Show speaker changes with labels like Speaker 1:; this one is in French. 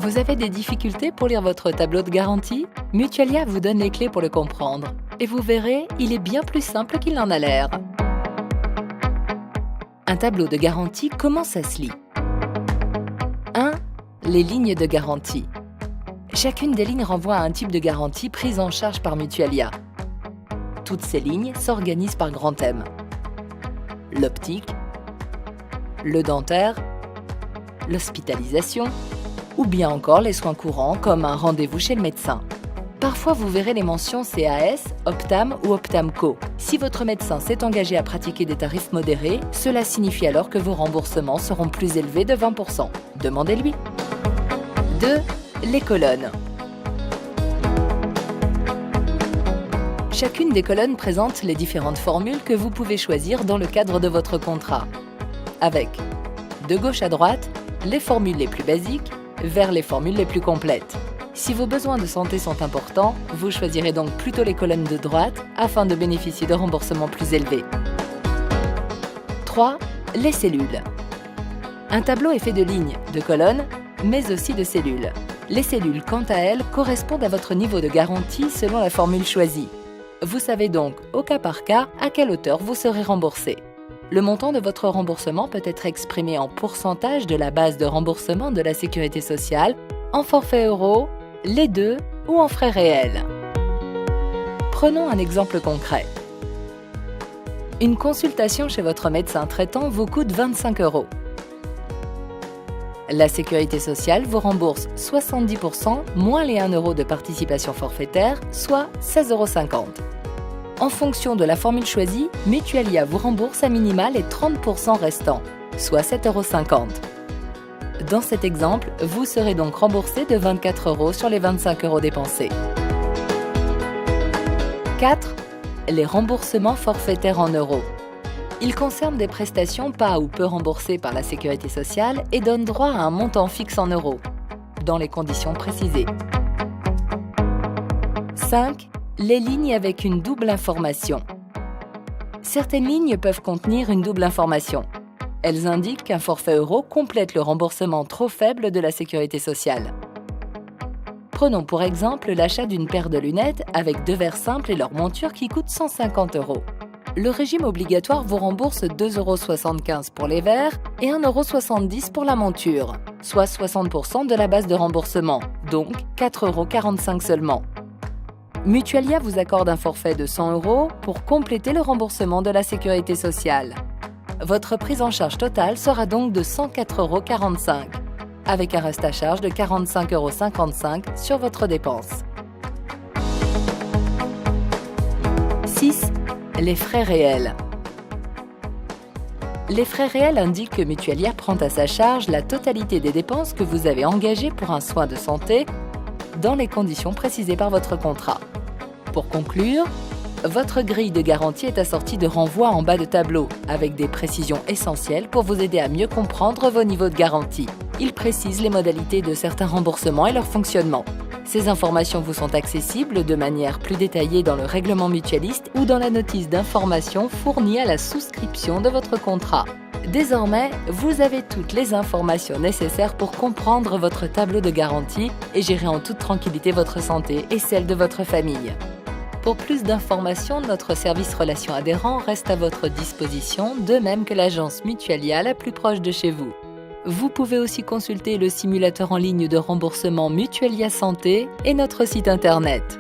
Speaker 1: Vous avez des difficultés pour lire votre tableau de garantie? Mutualia vous donne les clés pour le comprendre. Et vous verrez, il est bien plus simple qu'il n'en a l'air. Un tableau de garantie, comment ça se lit? 1. Les lignes de garantie. Chacune des lignes renvoie à un type de garantie prise en charge par Mutualia. Toutes ces lignes s'organisent par grands thèmes. L'optique, le dentaire, l'hospitalisation, ou bien encore les soins courants comme un rendez-vous chez le médecin. Parfois, vous verrez les mentions CAS, Optam ou Optamco. Si votre médecin s'est engagé à pratiquer des tarifs modérés, cela signifie alors que vos remboursements seront plus élevés de 20%. Demandez-lui. 2. Les colonnes. Chacune des colonnes présente les différentes formules que vous pouvez choisir dans le cadre de votre contrat. Avec, de gauche à droite, les formules les plus basiques vers les formules les plus complètes. Si vos besoins de santé sont importants, vous choisirez donc plutôt les colonnes de droite afin de bénéficier de remboursements plus élevés. 3. Les cellules. Un tableau est fait de lignes, de colonnes, mais aussi de cellules. Les cellules, quant à elles, correspondent à votre niveau de garantie selon la formule choisie. Vous savez donc, au cas par cas, à quelle hauteur vous serez remboursé. Le montant de votre remboursement peut être exprimé en pourcentage de la base de remboursement de la Sécurité sociale, en forfait euro, les deux ou en frais réels. Prenons un exemple concret. Une consultation chez votre médecin traitant vous coûte 25 €. La Sécurité sociale vous rembourse 70% moins les 1 € de participation forfaitaire, soit 16,50 €. En fonction de la formule choisie, Mutualia vous rembourse à minima les 30% restants, soit 7,50 €. Dans cet exemple, vous serez donc remboursé de 24 € sur les 25 € dépensés. 4. Les remboursements forfaitaires en euros. Ils concernent des prestations pas ou peu remboursées par la Sécurité sociale et donnent droit à un montant fixe en euros, dans les conditions précisées. 5. Les lignes avec une double information. Certaines lignes peuvent contenir une double information. Elles indiquent qu'un forfait euro complète le remboursement trop faible de la Sécurité sociale. Prenons pour exemple l'achat d'une paire de lunettes avec 2 verres simples et leur monture qui coûte 150 €. Le régime obligatoire vous rembourse 2,75 € pour les verres et 1,70 € pour la monture, soit 60% de la base de remboursement, donc 4,45 € seulement. Mutualia vous accorde un forfait de 100 € pour compléter le remboursement de la Sécurité sociale. Votre prise en charge totale sera donc de 104,45 €, avec un reste à charge de 45,55 € sur votre dépense. 6. Les frais réels. Les frais réels indiquent que Mutualia prend à sa charge la totalité des dépenses que vous avez engagées pour un soin de santé dans les conditions précisées par votre contrat. Pour conclure, votre grille de garantie est assortie de renvois en bas de tableau, avec des précisions essentielles pour vous aider à mieux comprendre vos niveaux de garantie. Il précise les modalités de certains remboursements et leur fonctionnement. Ces informations vous sont accessibles de manière plus détaillée dans le règlement mutualiste ou dans la notice d'information fournie à la souscription de votre contrat. Désormais, vous avez toutes les informations nécessaires pour comprendre votre tableau de garantie et gérer en toute tranquillité votre santé et celle de votre famille. Pour plus d'informations, notre service Relations Adhérents reste à votre disposition, de même que l'agence Mutualia la plus proche de chez vous. Vous pouvez aussi consulter le simulateur en ligne de remboursement Mutualia Santé et notre site internet.